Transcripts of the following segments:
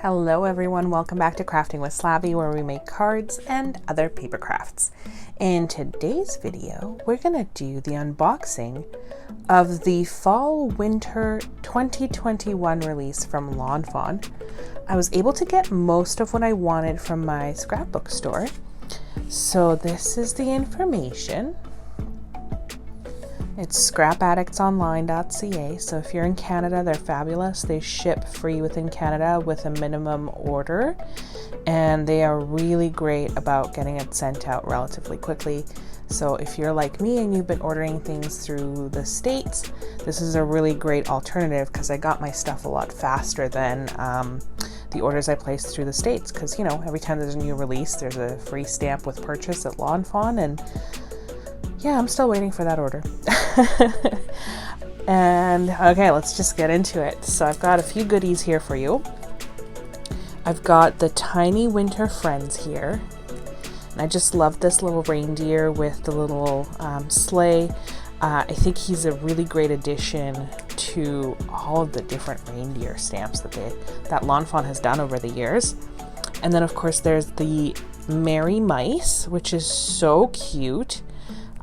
Hello everyone, welcome back to Crafting with Slavie, where we make cards and other paper crafts. In today's video, we're gonna do the unboxing of the Fall Winter 2021 release from Lawn Fawn. I was able to get most of what I wanted from my scrapbook store. So this is the information. It's scrapaddictsonline.ca, so if you're in Canada, they're fabulous. They ship free within Canada with a minimum order, and they are really great about getting it sent out relatively quickly. So if you're like me and you've been ordering things through the States, this is a really great alternative because I got my stuff a lot faster than the orders I placed through the States, because, you know, every time there's a new release, there's a free stamp with purchase at Lawn Fawn, and yeah, I'm still waiting for that order. And okay, let's just get into it. So I've got a few goodies here for you. I've got the tiny winter friends here. And I just love this little reindeer with the little sleigh. I think he's a really great addition to all of the different reindeer stamps that Lawn Fawn has done over the years. And then of course there's the Merry Mice, which is so cute.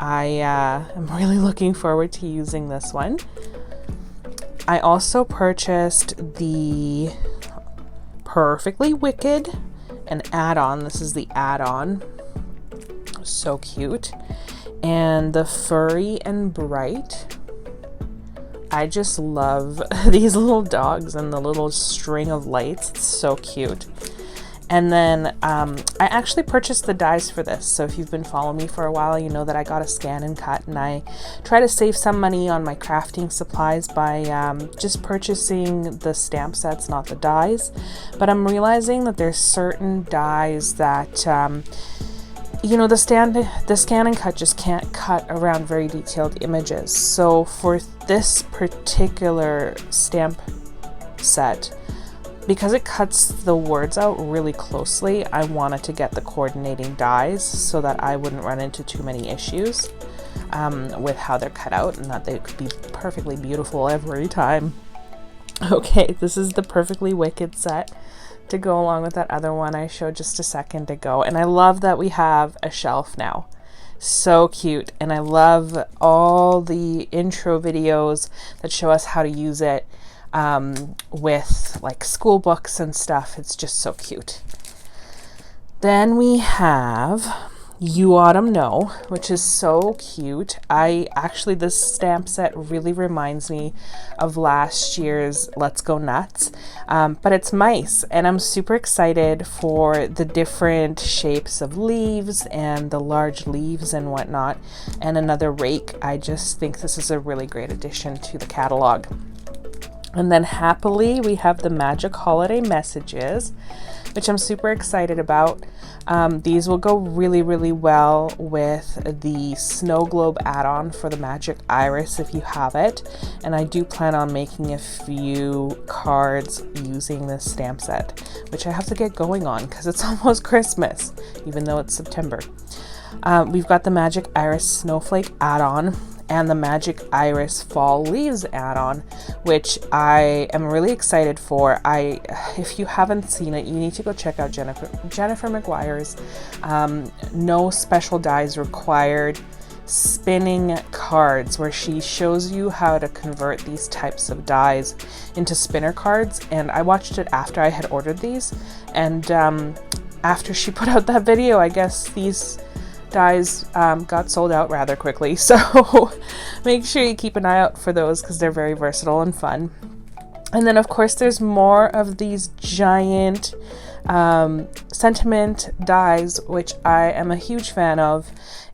I am really looking forward to using this one. I also purchased the Purrfectly Wicked, an add-on. This is the add-on. So cute. And the Furry and Bright. I just love these little dogs and the little string of lights. It's so cute. And then I actually purchased the dies for this. So if you've been following me for a while, you know that I got a scan and cut, and I try to save some money on my crafting supplies by just purchasing the stamp sets, not the dies. But I'm realizing that there's certain dies that, you know, the scan and cut just can't cut around very detailed images. So for this particular stamp set, because it cuts the words out really closely, I wanted to get the coordinating dies so that I wouldn't run into too many issues with how they're cut out, and that they could be perfectly beautiful every time. Okay, this is the Purrfectly Wicked set to go along with that other one I showed just a second ago. And I love that we have a shelf now. So cute. And I love all the intro videos that show us how to use it with like school books and stuff. It's just so cute. Then we have You Autumn Know, which is so cute. This stamp set really reminds me of last year's Let's Go Nuts, but it's mice, and I'm super excited for the different shapes of leaves and the large leaves and whatnot, and another rake. I just think this is a really great addition to the catalog. And then happily, we have the Magic Holiday Messages, which I'm super excited about. These will go really, really well with the Snow Globe add-on for the Magic Iris if you have it. And I do plan on making a few cards using this stamp set, which I have to get going on because it's almost Christmas, even though it's September. We've got the Magic Iris Snowflake add-on and the Magic Iris Fall Leaves add-on, which I am really excited for. If you haven't seen it, you need to go check out Jennifer McGuire's No Special Dies Required spinning cards, where she shows you how to convert these types of dies into spinner cards. And I watched it after I had ordered these, and after she put out that video, I guess these dies got sold out rather quickly, so make sure you keep an eye out for those because they're very versatile and fun. And then of course there's more of these giant sentiment dies, which I am a huge fan of,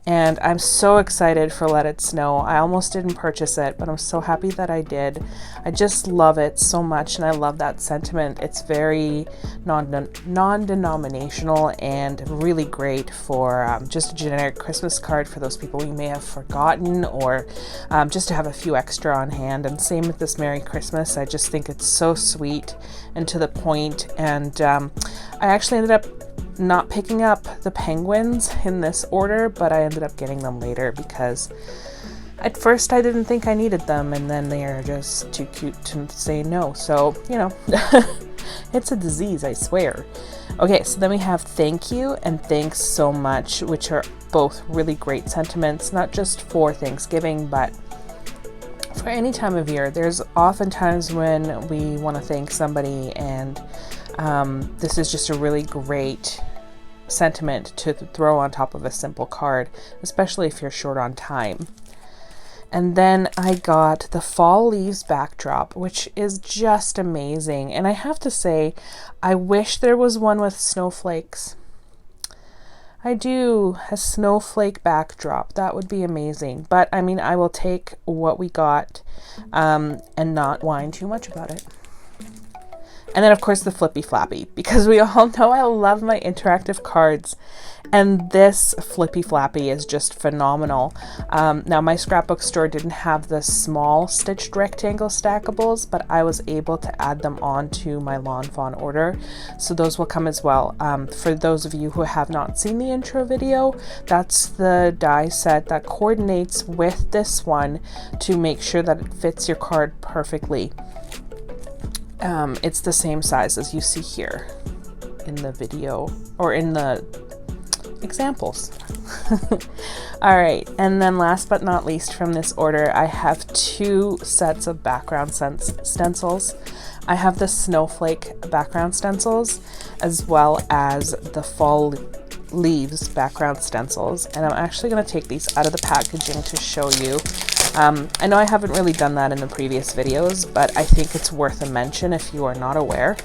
and I'm so excited for Let It Snow. I almost didn't purchase it, but I'm so happy that I did. I just love it so much, and I love that sentiment. It's very non-denominational and really great for just a generic Christmas card for those people you may have forgotten, or just to have a few extra on hand. And same with this Merry Christmas. I just think it's so sweet and to the point, and I actually ended up not picking up the penguins in this order, but I ended up getting them later because at first I didn't think I needed them, and then they are just too cute to say no. So, you know, It's a disease, I swear. Okay, so then we have thank you and thanks so much, which are both really great sentiments, not just for Thanksgiving, but for any time of year. There's often times when we want to thank somebody, and this is just a really great sentiment to throw on top of a simple card, especially if you're short on time. And then I got the fall leaves backdrop, which is just amazing. And I have to say, I wish there was one with snowflakes. I do, a snowflake backdrop. That would be amazing. But I mean, I will take what we got and not whine too much about it. And then of course the Flippy Flappy, because we all know I love my interactive cards. And this Flippy Flappy is just phenomenal. Now my scrapbook store didn't have the small stitched rectangle stackables, but I was able to add them on to my Lawn Fawn order. So those will come as well. For those of you who have not seen the intro video, that's the die set that coordinates with this one to make sure that it fits your card perfectly. It's the same size as you see here in the video, or in the examples. All right, and then last but not least from this order, I have 2 sets of background stencils. I have the Snowflake background stencils as well as the fall leaves background stencils, and I'm actually going to take these out of the packaging to show you. I know I haven't really done that in the previous videos, but I think it's worth a mention if you are not aware.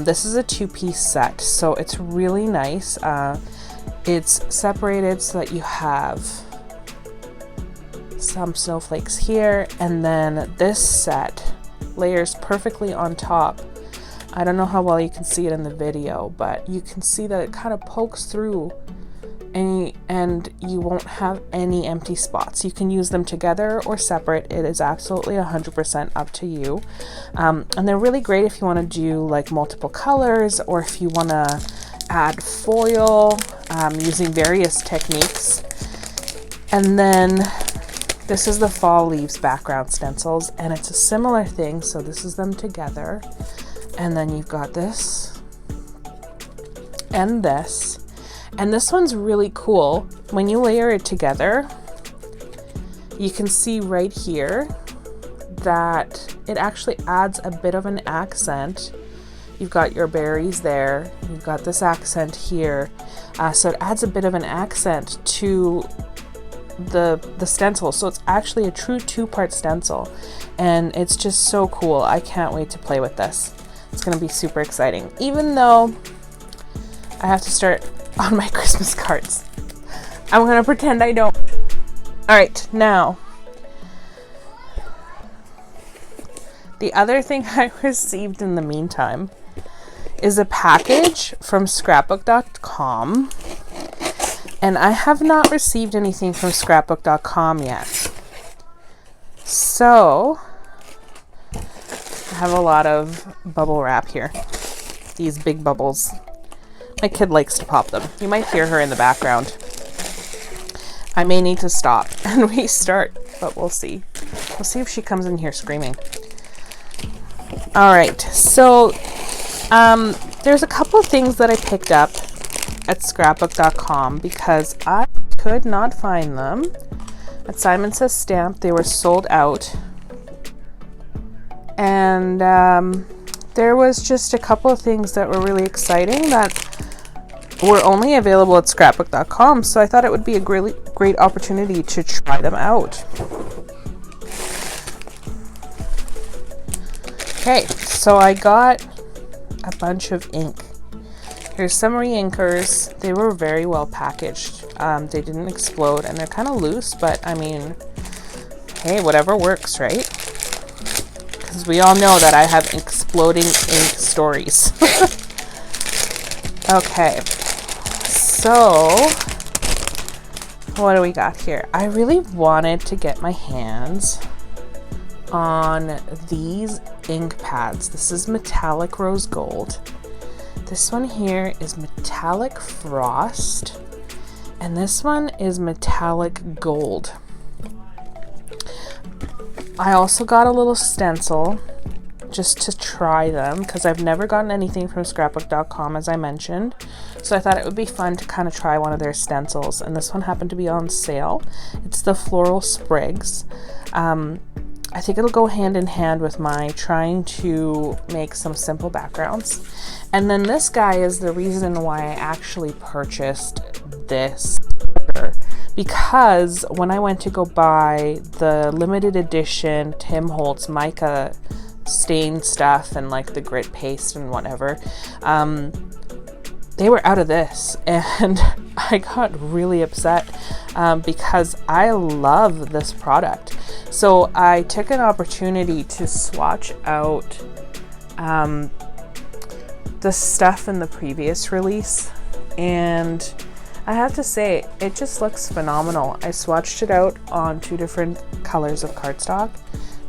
This is a 2-piece set, so it's really nice. It's separated so that you have some snowflakes here, and then this set layers perfectly on top. I don't know how well you can see it in the video, but you can see that it kind of pokes through, and you won't have any empty spots. You can use them together or separate. It is absolutely 100% up to you. And they're really great if you want to do like multiple colors, or if you want to add foil using various techniques. And then this is the fall leaves background stencils, and it's a similar thing. So this is them together, and then you've got this and this. And this one's really cool. When you layer it together, you can see right here that it actually adds a bit of an accent. You've got your berries there, you've got this accent here, so it adds a bit of an accent to the stencil. So it's actually a true 2-part stencil, and it's just so cool. I can't wait to play with this. It's going to be super exciting, even though I have to start on my Christmas cards. I'm gonna pretend I don't. All right, now the other thing I received in the meantime is a package from scrapbook.com, and I have not received anything from scrapbook.com yet. So I have a lot of bubble wrap here, these big bubbles. My kid likes to pop them. You might hear her in the background. I may need to stop and restart, but we'll see. We'll see if she comes in here screaming. All right, so there's a couple of things that I picked up at scrapbook.com because I could not find them. At Simon Says Stamp, they were sold out. And there was just a couple of things that were really exciting that were only available at scrapbook.com, so I thought it would be a great opportunity to try them out. Okay, so I got a bunch of ink. Here's some re-inkers. They were very well packaged. They didn't explode, and they're kind of loose, but I mean, hey, whatever works, right? Because we all know that I have exploding ink stories. Okay, so what do we got here? I really wanted to get my hands on these ink pads. This is metallic rose gold. This one here is metallic frost, and this one is metallic gold. I also got a little stencil just to try them because I've never gotten anything from scrapbook.com, as I mentioned. So I thought it would be fun to kind of try one of their stencils, and this one happened to be on sale. It's the Floral Sprigs. I think it'll go hand in hand with my trying to make some simple backgrounds. And then this guy is the reason why I actually purchased this order, because when I went to go buy the limited edition Tim Holtz Mica Stains stuff and like the grit paste and whatever, they were out of this, and I got really upset because I love this product. So I took an opportunity to swatch out the stuff in the previous release, and I have to say it just looks phenomenal. I swatched it out on 2 different colors of cardstock,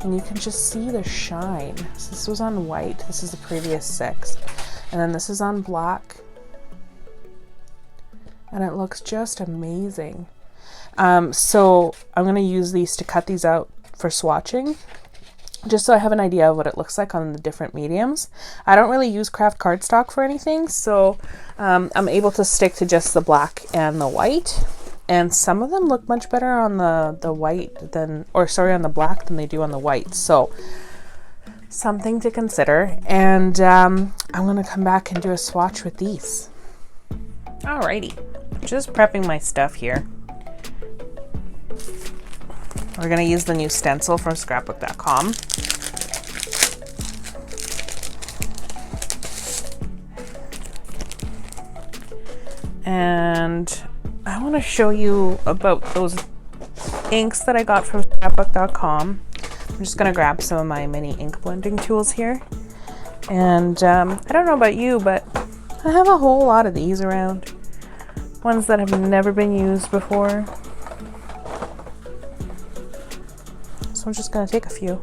and you can just see the shine. So this was on white, this is the previous 6, and then this is on black, and it looks just amazing. So I'm going to use these to cut these out for swatching, just so I have an idea of what it looks like on the different mediums. I don't really use craft cardstock for anything, so I'm able to stick to just the black and the white, and some of them look much better on the white than, or sorry, on the black than they do on the white. So something to consider, and I'm going to come back and do a swatch with these. Alrighty, just prepping my stuff here. We're going to use the new stencil from scrapbook.com. And I want to show you about those inks that I got from scrapbook.com. I'm just going to grab some of my mini ink blending tools here. And I don't know about you, but I have a whole lot of these around. Ones that have never been used before. So I'm just going to take a few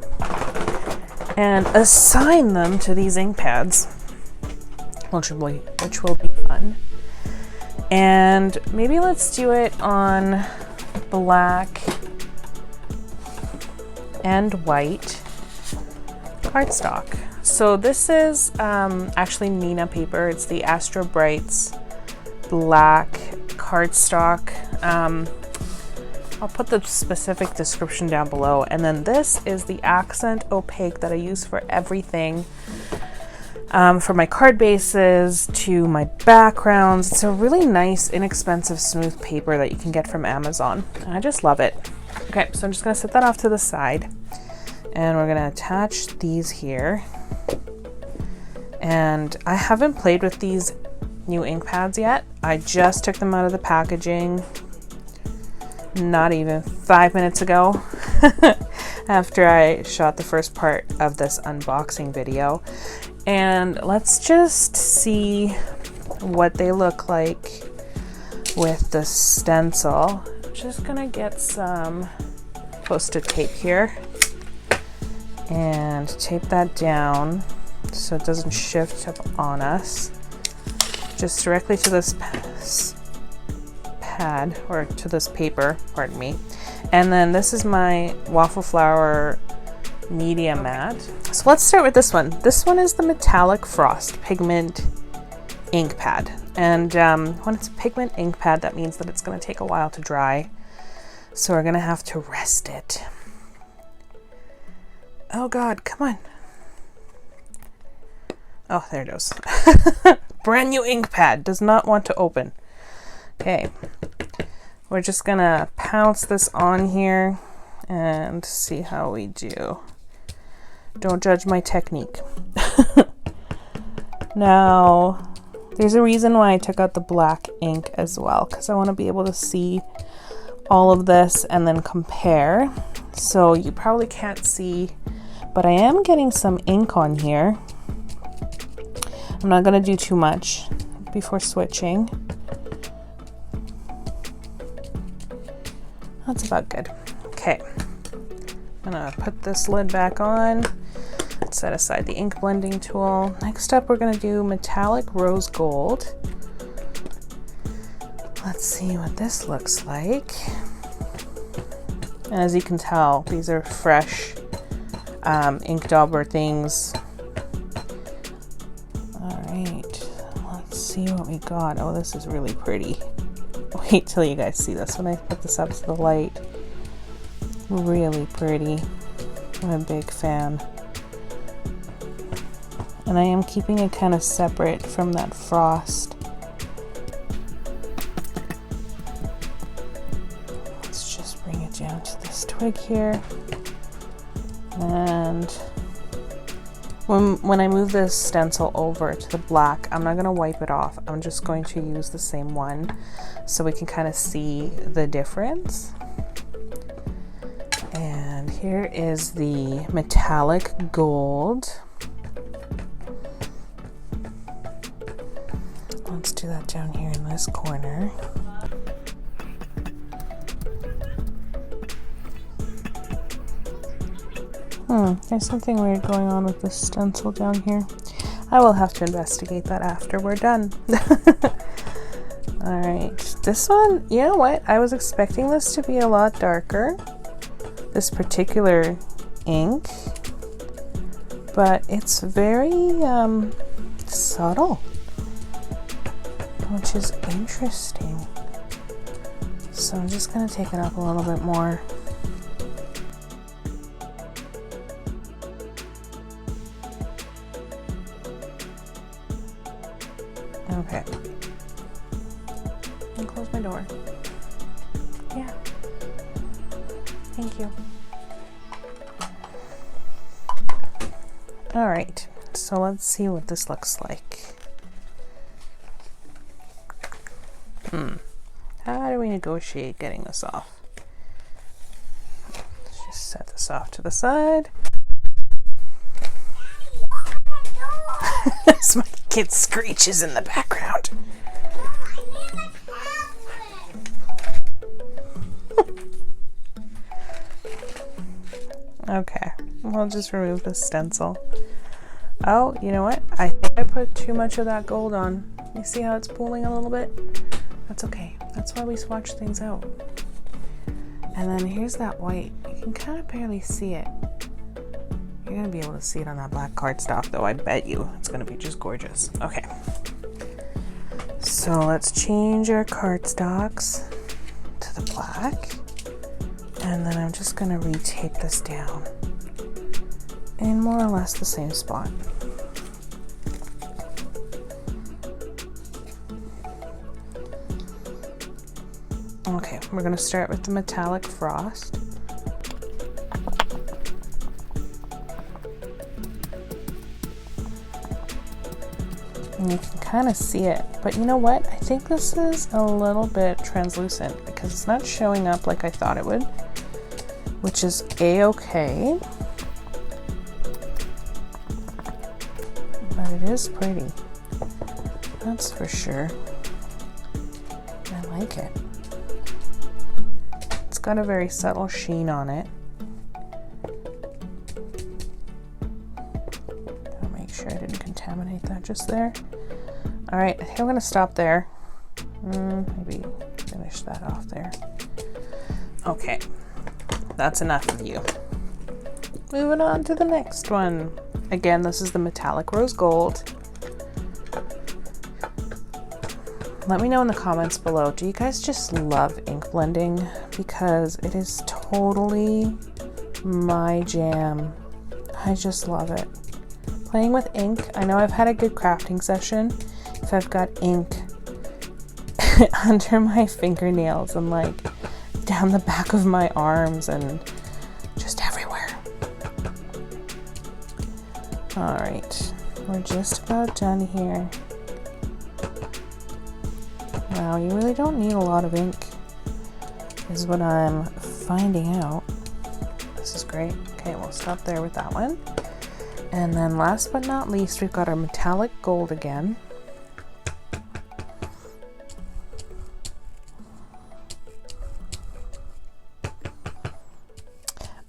and assign them to these ink pads, which will be fun. And maybe let's do it on black and white cardstock. So this is actually Nina paper. It's the Astro Brights black cardstock. I'll put the specific description down below. And then this is the accent opaque that I use for everything, from my card bases to my backgrounds. It's a really nice, inexpensive, smooth paper that you can get from Amazon. And I just love it. Okay, so I'm just gonna set that off to the side, and we're gonna attach these here. And I haven't played with these new ink pads yet. I just took them out of the packaging not even 5 minutes ago after I shot the first part of this unboxing video. And let's just see what they look like with the stencil. I'm just gonna get some Post-it tape here and tape that down so it doesn't shift up on us. Just directly to this pad, or to this paper, pardon me. And then this is my Waffle Flower Media Mat. So let's start with this one. This one is the Metallic Frost Pigment Ink Pad. And when it's a pigment ink pad, that means that it's going to take a while to dry. So we're going to have to rest it. Oh God, come on. Oh, there it goes. Brand new ink pad, does not want to open. Okay, we're just gonna pounce this on here and see how we do. Don't judge my technique. Now, there's a reason why I took out the black ink as well, because I want to be able to see all of this and then compare. So you probably can't see, but I am getting some ink on here. I'm not going to do too much before switching. That's about good. Okay, I'm going to put this lid back on. Set aside the ink blending tool. Next up, we're going to do Metallic Rose Gold. Let's see what this looks like. And as you can tell, these are fresh ink dauber things see what we got. Oh, this is really pretty. Wait till you guys see this when I put this up to the light. Really pretty. I'm a big fan. And I am keeping it kind of separate from that frost. Let's just bring it down to this twig here. And when I move this stencil over to the black, I'm not going to wipe it off. I'm just going to use the same one so we can kind of see the difference. And here is the metallic gold. Let's do that down here in this corner. There's something weird going on with this stencil down here. I will have to investigate that after we're done. Alright, this one, you know what? I was expecting this to be a lot darker, this particular ink, but it's very subtle, which is interesting. So I'm just going to take it up a little bit more. Okay. And close my door. Yeah. Thank you. All right. So let's see what this looks like. How do we negotiate getting this off? Let's just set this off to the side. That's my kid's screeches in the background. Okay, we'll just remove the stencil. Oh, you know what? I think I put too much of that gold on. You see how it's pooling a little bit? That's okay. That's why we swatch things out. And then here's that white. You can kind of barely see it. You're gonna be able to see it on that black cardstock though, I bet you. It's gonna be just gorgeous. Okay. So let's change our cardstocks to the black. And then I'm just gonna retape this down in more or less the same spot. Okay, we're gonna start with the metallic frost. And you can kind of see it, but you know what? I think this is a little bit translucent because it's not showing up like I thought it would, which is a-okay. But it is pretty, that's for sure. I like it. It's got a very subtle sheen on it. I'll make sure I didn't contaminate that just there. All right, I think I'm gonna stop there. Maybe finish that off there. Okay, that's enough of you. Moving on to the next one. Again, this is the metallic rose gold. Let me know in the comments below, do you guys just love ink blending? Because it is totally my jam. I just love it. Playing with ink, I know I've had a good crafting session if I've got ink under my fingernails and like down the back of my arms and just everywhere. All right, we're just about done here. Wow, you really don't need a lot of ink, is what I'm finding out. This is great. Okay, we'll stop there with that one. And then last but not least, we've got our metallic gold again.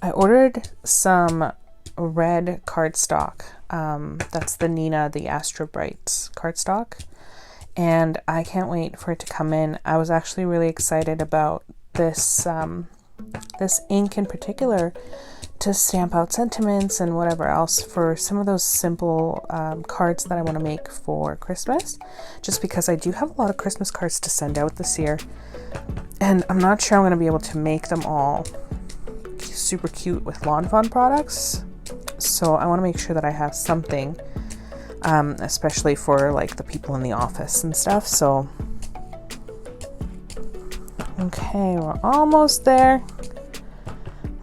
I ordered some red cardstock. That's the Nina, the Astro Brights cardstock. And I can't wait for it to come in. I was actually really excited about this this ink in particular to stamp out sentiments and whatever else for some of those simple cards that I want to make for Christmas, just because I do have a lot of Christmas cards to send out this year, and I'm not sure I'm going to be able to make them all super cute with Lawn Fawn products, so I want to make sure that I have something, especially for like the people in the office and stuff. So okay, we're almost there.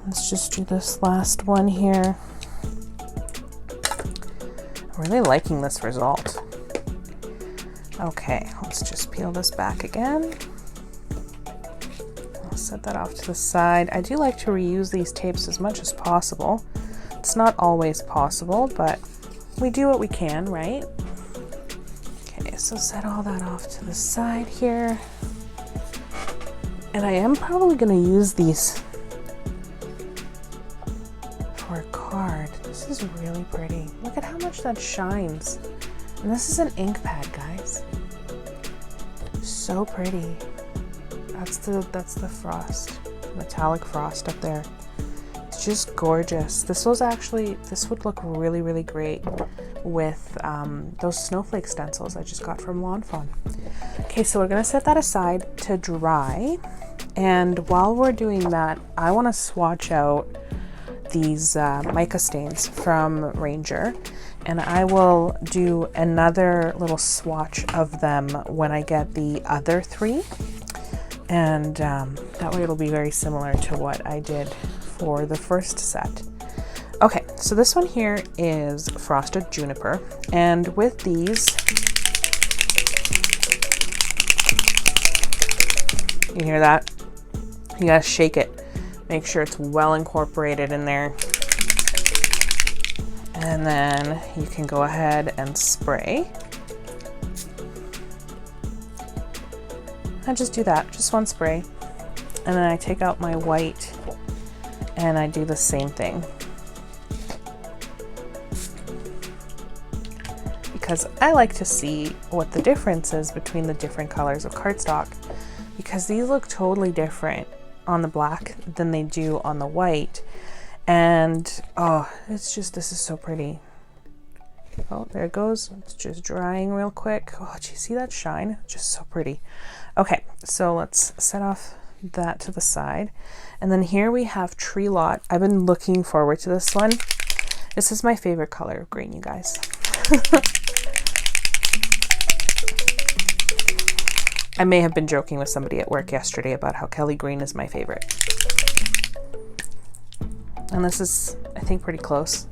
Let's just do this last one here. I'm really liking this result. Okay, let's just peel this back again. I'll set that off to the side. I do like to reuse these tapes as much as possible. It's not always possible, but we do what we can, right? Okay, so set all that off to the side here. And I am probably going to use these for a card. This is really pretty. Look at how much that shines. And this is an ink pad, guys. So pretty. That's the frost, metallic frost up there. It's just gorgeous. This would look really, really great with those snowflake stencils I just got from Lawn Fawn. Okay, so we're gonna set that aside to dry. And while we're doing that, I want to swatch out these Mica Stains from Ranger, and I will do another little swatch of them when I get the other three, and that way it'll be very similar to what I did for the first set. Okay, so this one here is Frosted Juniper, and with these, you hear that? You gotta shake it. Make sure it's well incorporated in there. And then you can go ahead and spray. I just do that, just one spray. And then I take out my white and I do the same thing. Because I like to see what the difference is between the different colors of cardstock, because these look totally different on the black than they do on the white. And oh, it's just, this is so pretty. Oh, there it goes. It's just drying real quick. Oh, do you see that shine? Just so pretty. Okay, so let's set off that to the side. And then here we have Tree Lot. I've been looking forward to this one. This is my favorite color of green, you guys. I may have been joking with somebody at work yesterday about how Kelly green is my favorite. And this is, I think, pretty close.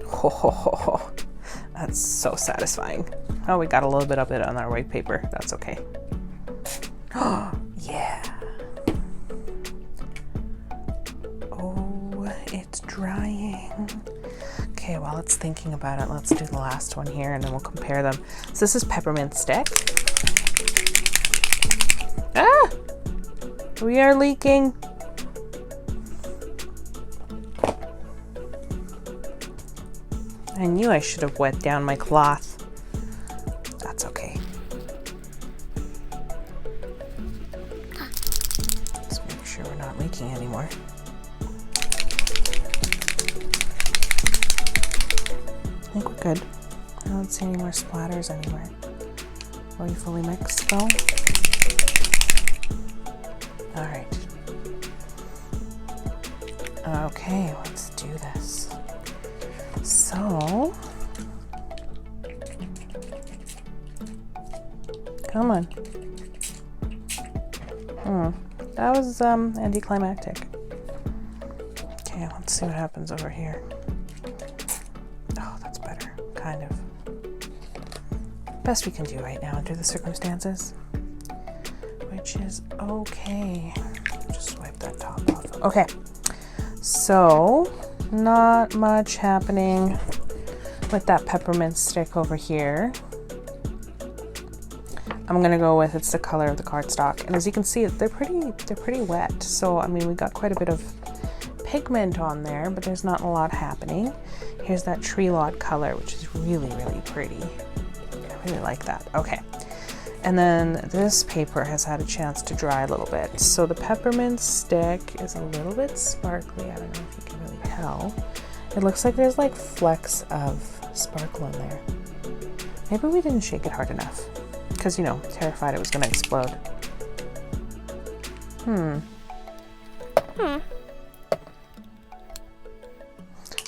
Ho, ho, ho, ho. That's so satisfying. Oh, we got a little bit of it on our white paper. That's okay. Oh, yeah. Oh, it's drying. Okay, while it's thinking about it, let's do the last one here and then we'll compare them. So this is Peppermint Stick. Ah! We are leaking. I knew I should have wet down my cloth. That's okay. Let's make sure we're not leaking anymore. I think we're good. I don't see any more splatters anywhere. Are we fully mixed though? All right. Okay, let's do this. So, come on. That was anticlimactic. Okay, let's see what happens over here. Oh, that's better, kind of. Best we can do right now under the circumstances, which is okay. Just wipe that top off. Okay, so not much happening with that peppermint stick over here. I'm gonna go with, it's the color of the cardstock, and as you can see, they're pretty wet. So I mean, we got quite a bit of pigment on there, but there's not a lot happening. Here's that Tree Lot color, which is really, really pretty. I really like that. Okay, And then this paper has had a chance to dry a little bit. So the peppermint stick is a little bit sparkly. I don't know if you can really tell. It looks like there's like flecks of sparkle in there. Maybe we didn't shake it hard enough because, you know, terrified it was going to explode.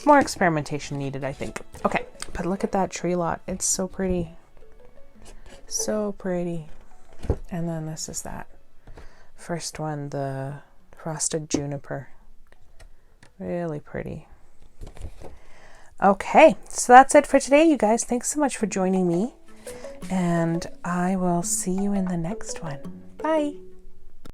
More experimentation needed, I think. Okay, but look at that tree lot. It's so pretty. So pretty. And then this is that first one, the frosted juniper. Really pretty. Okay, so that's it for today, you guys. Thanks so much for joining me. And I will see you in the next one. Bye.